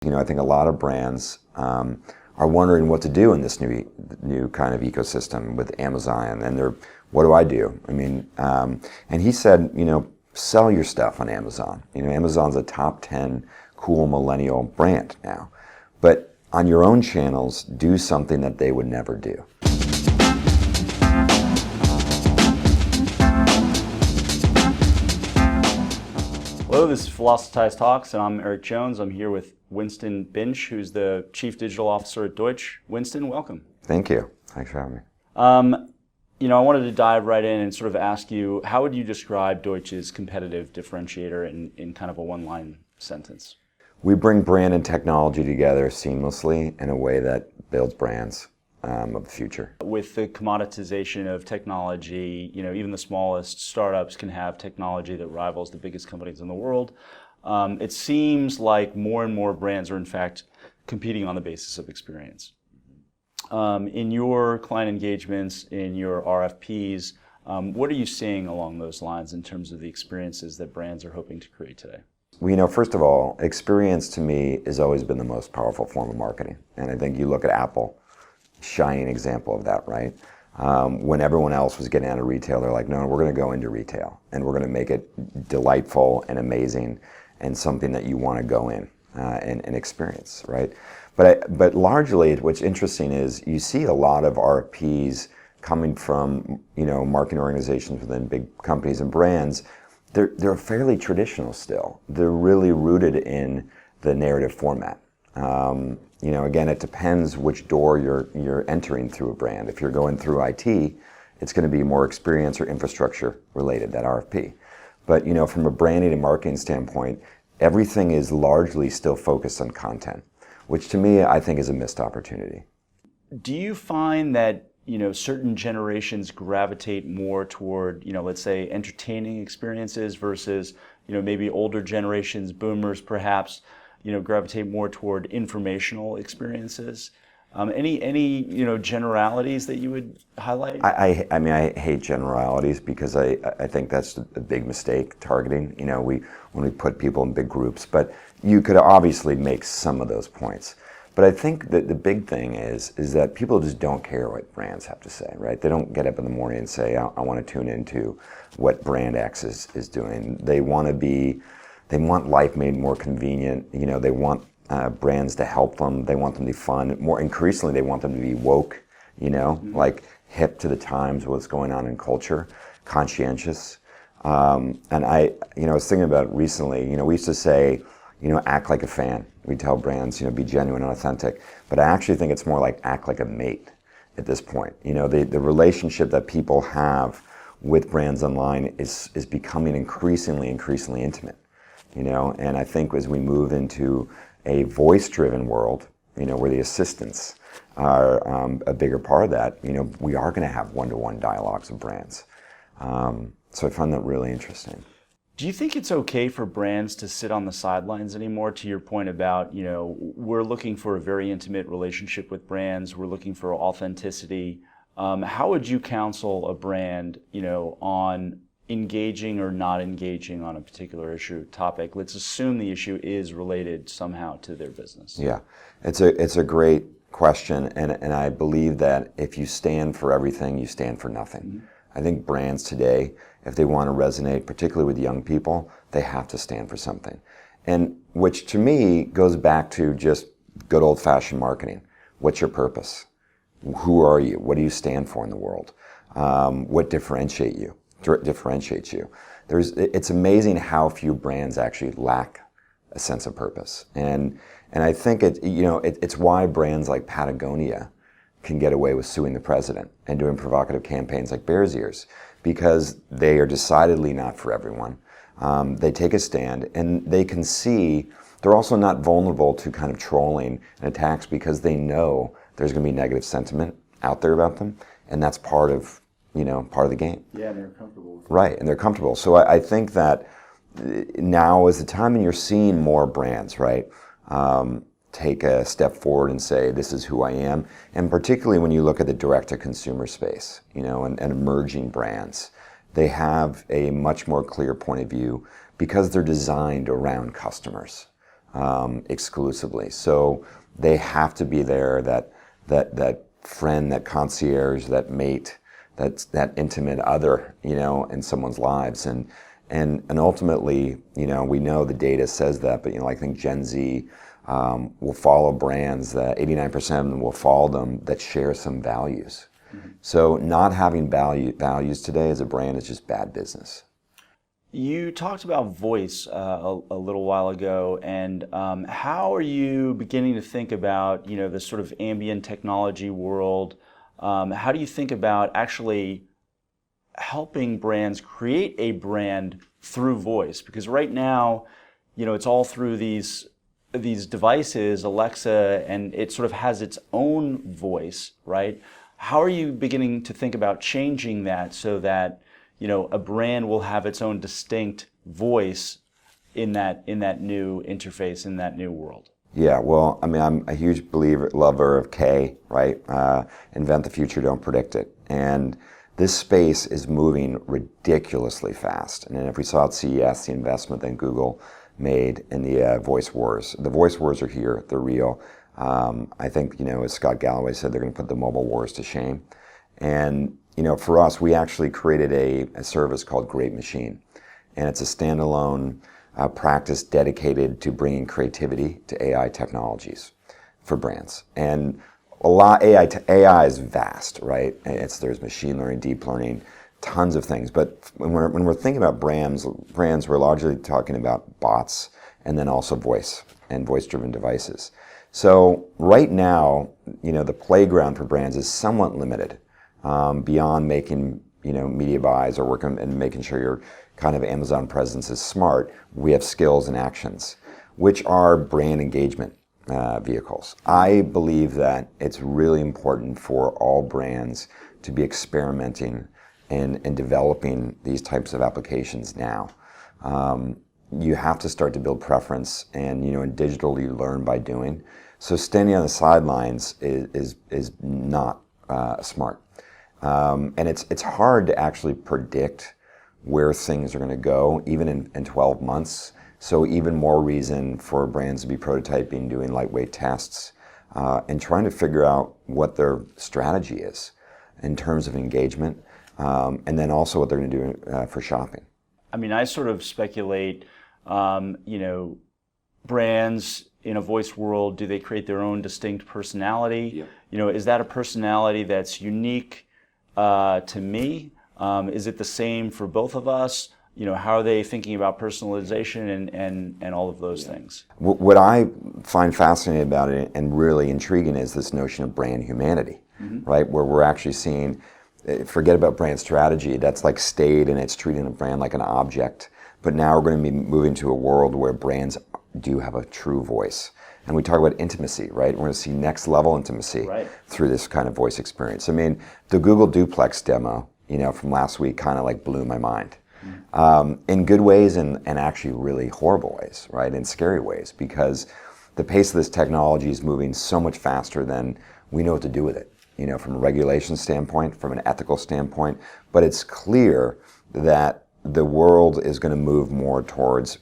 I think a lot of brands are wondering what to do in this new kind of ecosystem with Amazon, and what do I do? And he said, sell your stuff on Amazon. Amazon's a top 10 cool millennial brand now, but on your own channels, do something that they would never do. Hello, this is Velocitize Talks, and I'm Eric Jones. I'm here with Winston Binch, who's the Chief Digital Officer at Deutsch. Winston, welcome. Thank you. Thanks for having me. I wanted to dive right in and sort of ask you, how would you describe Deutsch's competitive differentiator in kind of a one-line sentence? We bring brand and technology together seamlessly in a way that builds brands of the future. With the commoditization of technology, even the smallest startups can have technology that rivals the biggest companies in the world. It seems like more and more brands are in fact competing on the basis of experience. In your client engagements, in your RFPs, what are you seeing along those lines in terms of the experiences that brands are hoping to create today? Well, first of all, experience to me has always been the most powerful form of marketing. And I think you look at Apple, shining example of that, right? When everyone else was getting out of retail, they're like, no, we're going to go into retail and we're going to make it delightful and amazing and something that you want to go in and experience, right? But largely, what's interesting is you see a lot of RFPs coming from marketing organizations within big companies and brands. They're fairly traditional still. They're really rooted in the narrative format. Again, it depends which door you're entering through a brand. If you're going through IT, it's going to be more experience or infrastructure related, that RFP. But from a branding and marketing standpoint, everything is largely still focused on content, which to me I think is a missed opportunity. Do you find that certain generations gravitate more toward let's say entertaining experiences versus maybe older generations, boomers perhaps, gravitate more toward informational experiences? Any generalities that you would highlight? I hate generalities because I think that's a big mistake, targeting. When we put people in big groups, but you could obviously make some of those points. But I think that the big thing is that people just don't care what brands have to say, right? They don't get up in the morning and say, I want to tune into what brand X is doing. They want life made more convenient. They want brands to help them. They want them to be fun. More increasingly, they want them to be woke, like hip to the times, what's going on in culture, conscientious. And I was thinking about it recently. We used to say, act like a fan. We tell brands, be genuine and authentic. But I actually think it's more like act like a mate at this point. The relationship that people have with brands online is becoming increasingly intimate. And I think as we move into a voice-driven world, where the assistants are a bigger part of that, we are going to have one-to-one dialogues with brands. So I find that really interesting. Do you think it's okay for brands to sit on the sidelines anymore, to your point about, we're looking for a very intimate relationship with brands, we're looking for authenticity. How would you counsel a brand, on engaging or not engaging on a particular issue topic? Let's assume the issue is related somehow to their business. Yeah, it's a great question, and I believe that if you stand for everything, you stand for nothing. Mm-hmm. I think brands today, if they want to resonate, particularly with young people, they have to stand for something. And which to me goes back to just good old-fashioned marketing. What's your purpose? Who are you? What do you stand for in the world? What differentiates you? It's amazing how few brands actually lack a sense of purpose. And I think it's why brands like Patagonia can get away with suing the president and doing provocative campaigns like Bears Ears, because they are decidedly not for everyone. They take a stand, and they can see they're also not vulnerable to kind of trolling and attacks because they know there's going to be negative sentiment out there about them, and that's part of the game. Yeah, and they're comfortable with it. Right, and they're comfortable. So I think that now is the time, and you're seeing more brands, right, take a step forward and say, this is who I am. And particularly when you look at the direct-to-consumer space, and emerging brands, they have a much more clear point of view because they're designed around customers. exclusively. So they have to be there, that friend, that concierge, that mate, that intimate other, in someone's lives. And ultimately, we know the data says that, but I think Gen Z will follow brands that 89% of them will follow them that share some values. So not having values today as a brand is just bad business. You talked about voice a little while ago, and how are you beginning to think about, this sort of ambient technology world? How do you think about actually helping brands create a brand through voice? Because right now, it's all through these devices, Alexa, and it sort of has its own voice, right? How are you beginning to think about changing that so that a brand will have its own distinct voice in that new interface, in that new world? Yeah, well, I'm a huge lover of K, right? Invent the future, don't predict it. And this space is moving ridiculously fast. And if we saw at CES, the investment that Google made in the voice wars. The voice wars are here, they're real. I think, as Scott Galloway said, they're going to put the mobile wars to shame. And, for us, we actually created a service called Great Machine. And it's a standalone practice dedicated to bringing creativity to AI technologies for brands. And AI is vast, right? There's machine learning, deep learning, tons of things. But when we're thinking about brands, we're largely talking about bots and then also voice and voice-driven devices. So right now, the playground for brands is somewhat limited beyond making, media buys or working and making sure your kind of Amazon presence is smart. We have skills and actions, which are brand engagement vehicles. I believe that it's really important for all brands to be experimenting and developing these types of applications now. You have to start to build preference, and in digital you learn by doing. So standing on the sidelines is not smart, and it's hard to actually predict where things are going to go, even in 12 months. So even more reason for brands to be prototyping, doing lightweight tests, and trying to figure out what their strategy is in terms of engagement, and then also what they're going to do for shopping. I sort of speculate, brands in a voice world, do they create their own distinct personality? Yeah. Is that a personality that's unique to me? Is it the same for both of us? How are they thinking about personalization and all of those things? What I find fascinating about it and really intriguing is this notion of brand humanity, right? Where we're actually seeing, forget about brand strategy, that's like stayed and it's treating a brand like an object. But now we're going to be moving to a world where brands do have a true voice. And we talk about intimacy, right? We're going to see next level intimacy through this kind of voice experience. The Google Duplex demo, from last week kind of like blew my mind. In good ways and actually really horrible ways, right? In scary ways, because the pace of this technology is moving so much faster than we know what to do with it, from a regulation standpoint, from an ethical standpoint. But it's clear that the world is going to move more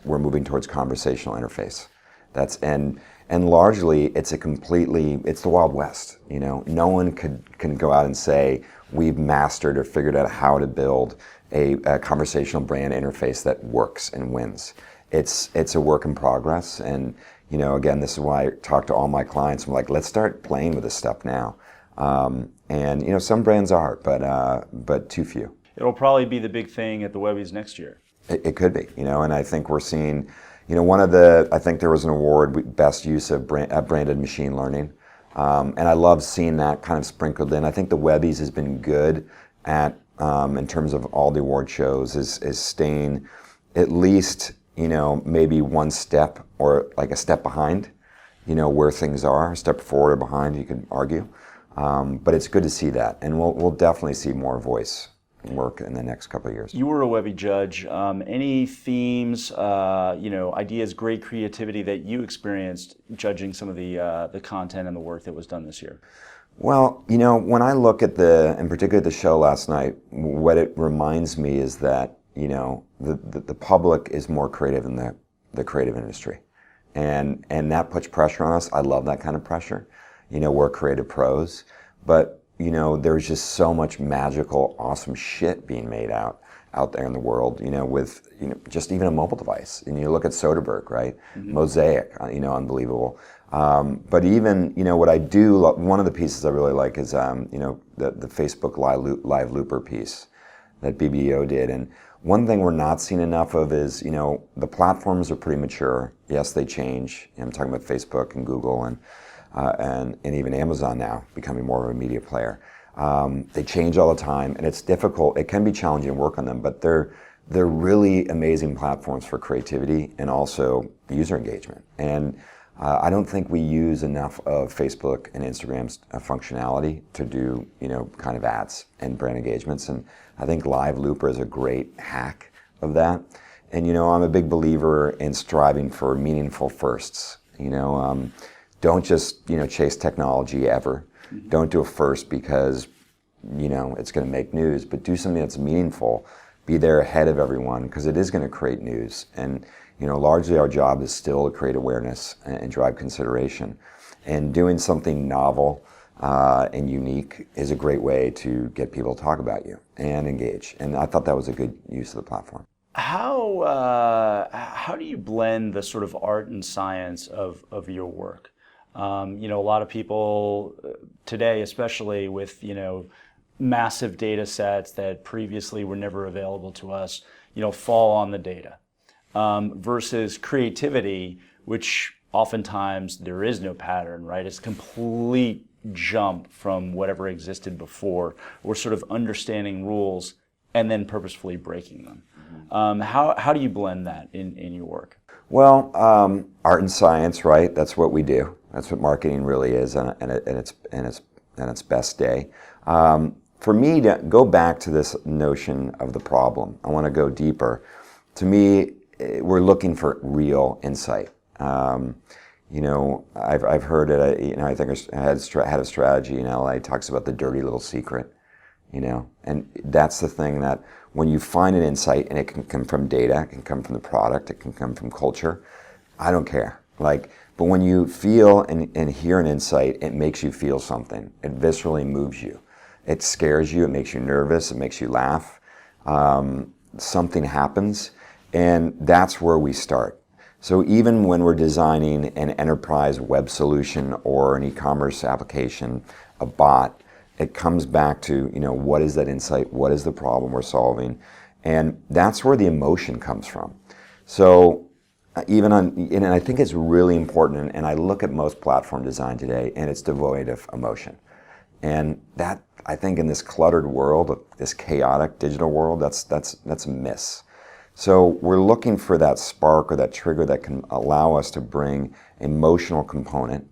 we're moving towards conversational interface. And largely it's the Wild West. No one can go out and say we've mastered or figured out how to build a conversational brand interface that works and wins. It's a work in progress, and again, this is why I talk to all my clients. I'm like, let's start playing with this stuff now. And some brands are, but too few. It'll probably be the big thing at the Webbies next year. It could be, and I think we're seeing, I think there was an award, best use of branded machine learning. And I love seeing that kind of sprinkled in. I think the Webbies has been good at, in terms of all the award shows, is staying at least, maybe one step or like a step behind, where things are, a step forward or behind, you could argue. But it's good to see that. And we'll definitely see more voice work in the next couple of years. You were a Webby judge. Any themes, ideas, great creativity that you experienced judging some of the content and the work that was done this year? Well, when I look at in particular the show last night, what it reminds me is that, the public is more creative than the creative industry. and that puts pressure on us. I love that kind of pressure. We're creative pros, but there's just so much magical, awesome shit being made out there in the world, with just even a mobile device. And you look at Soderbergh, right? Mm-hmm. Mosaic, unbelievable. But even, what I do, one of the pieces I really like is, the Facebook Live Looper piece that BBDO did. And one thing we're not seeing enough of is, the platforms are pretty mature. Yes, they change. I'm talking about Facebook and Google and even Amazon now becoming more of a media player. They change all the time, and it's difficult. It can be challenging to work on them, but they're really amazing platforms for creativity and also user engagement. And I don't think we use enough of Facebook and Instagram's functionality to do, kind of ads and brand engagements. And I think Live Looper is a great hack of that. And, I'm a big believer in striving for meaningful firsts. Don't just, chase technology ever. Don't do it first because, it's going to make news, but do something that's meaningful. Be there ahead of everyone because it is going to create news. And, largely our job is still to create awareness and drive consideration. And doing something novel and unique is a great way to get people to talk about you and engage. And I thought that was a good use of the platform. How do you blend the sort of art and science of your work? A lot of people today, especially with, massive data sets that previously were never available to us, fall on the data. Versus creativity, which oftentimes there is no pattern, right? It's a complete jump from whatever existed before. We're sort of understanding rules and then purposefully breaking them. How do you blend that in your work? Well, art and science, right? That's what we do. That's what marketing really is, and its best day. For me, to go back to this notion of the problem, I want to go deeper. To me, we're looking for real insight. I've heard it. I think a head of strategy in LA talks about the dirty little secret. And that's the thing that when you find an insight, and it can come from data, it can come from the product, it can come from culture, I don't care. But when you feel and hear an insight, it makes you feel something. It viscerally moves you. It scares you, it makes you nervous, it makes you laugh. Something happens, and that's where we start. So even when we're designing an enterprise web solution or an e-commerce application, a bot, it comes back to, what is that insight? What is the problem we're solving? And that's where the emotion comes from. So and I think it's really important, and I look at most platform design today, and it's devoid of emotion. And that, I think, in this cluttered world, this chaotic digital world, that's a miss. So we're looking for that spark or that trigger that can allow us to bring emotional component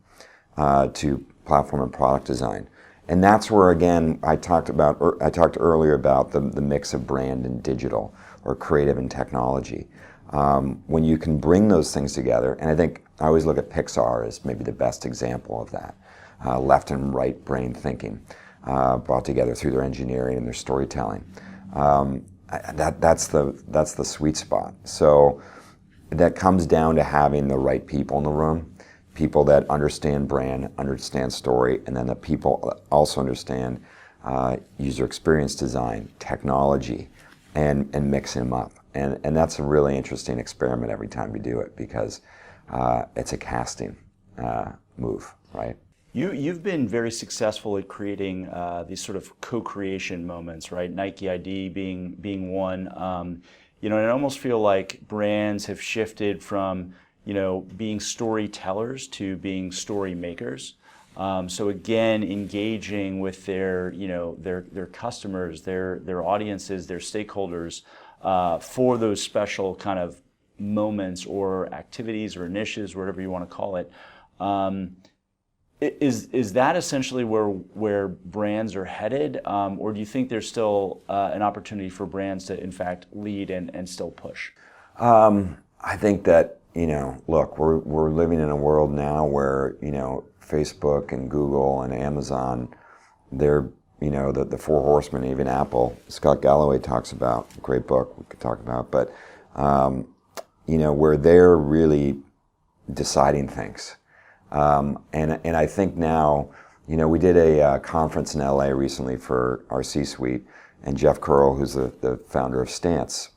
to platform and product design. And that's where, again, I talked earlier about the mix of brand and digital, or creative and technology. When you can bring those things together, and I think I always look at Pixar as maybe the best example of that, left and right brain thinking, brought together through their engineering and their storytelling. That's the sweet spot. So that comes down to having the right people in the room, people that understand brand, understand story, and then the people also understand user experience design, technology, and mixing them up. And that's a really interesting experiment every time we do it, because it's a casting move, right? You've been very successful at creating these sort of co-creation moments, right? Nike ID being one. And I almost feel like brands have shifted from being storytellers to being story makers. So again, engaging with their customers, their audiences, their stakeholders for those special kind of moments or activities or initiatives, whatever you want to call it. Is that essentially where brands are headed, or do you think there's still an opportunity for brands to in fact lead and still push? I think that look, we're living in a world now where Facebook and Google and Amazon, they're the four horsemen, even Apple. Scott Galloway talks about, great book we could talk about, but where they're really deciding things. And I think now, we did a conference in LA recently for our C-suite, and Jeff Curl, who's the founder of Stance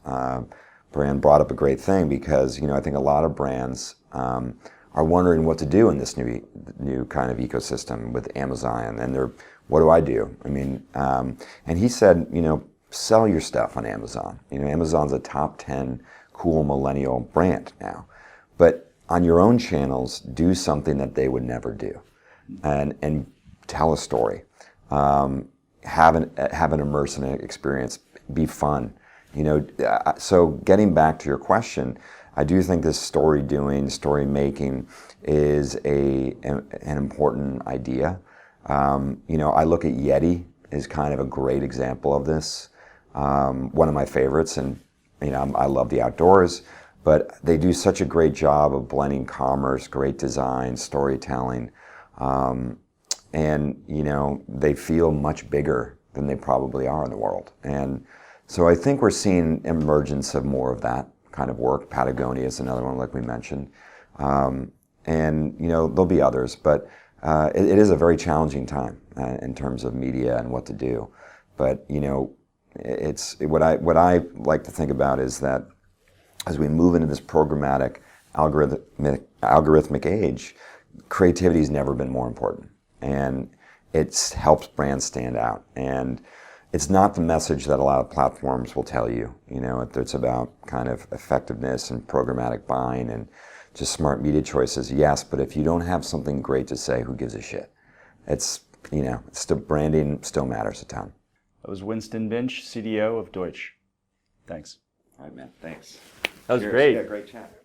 brand, brought up a great thing because, I think a lot of brands are wondering what to do in this new kind of ecosystem with Amazon, and what do I do? I mean, and he said, sell your stuff on Amazon. Amazon's a top 10 cool millennial brand now, but on your own channels, do something that they would never do, and tell a story, have an immersive experience, be fun. So getting back to your question, I do think this story making is an important idea. I look at Yeti as kind of a great example of this. One of my favorites, and I love the outdoors, but they do such a great job of blending commerce, great design, storytelling, and they feel much bigger than they probably are in the world. And so I think we're seeing emergence of more of that kind of work. Patagonia is another one, like we mentioned, and there'll be others, but it is a very challenging time in terms of media and what to do. But it's what I like to think about is that as we move into this programmatic algorithmic age, creativity has never been more important, and it helps brands stand out. And it's not the message that a lot of platforms will tell you. It's about kind of effectiveness and programmatic buying and just smart media choices. Yes, but if you don't have something great to say, who gives a shit? It's still, branding still matters a ton. That was Winston Binch, CDO of Deutsch. Thanks. All right, man. Thanks. That was great. Yeah, great chat.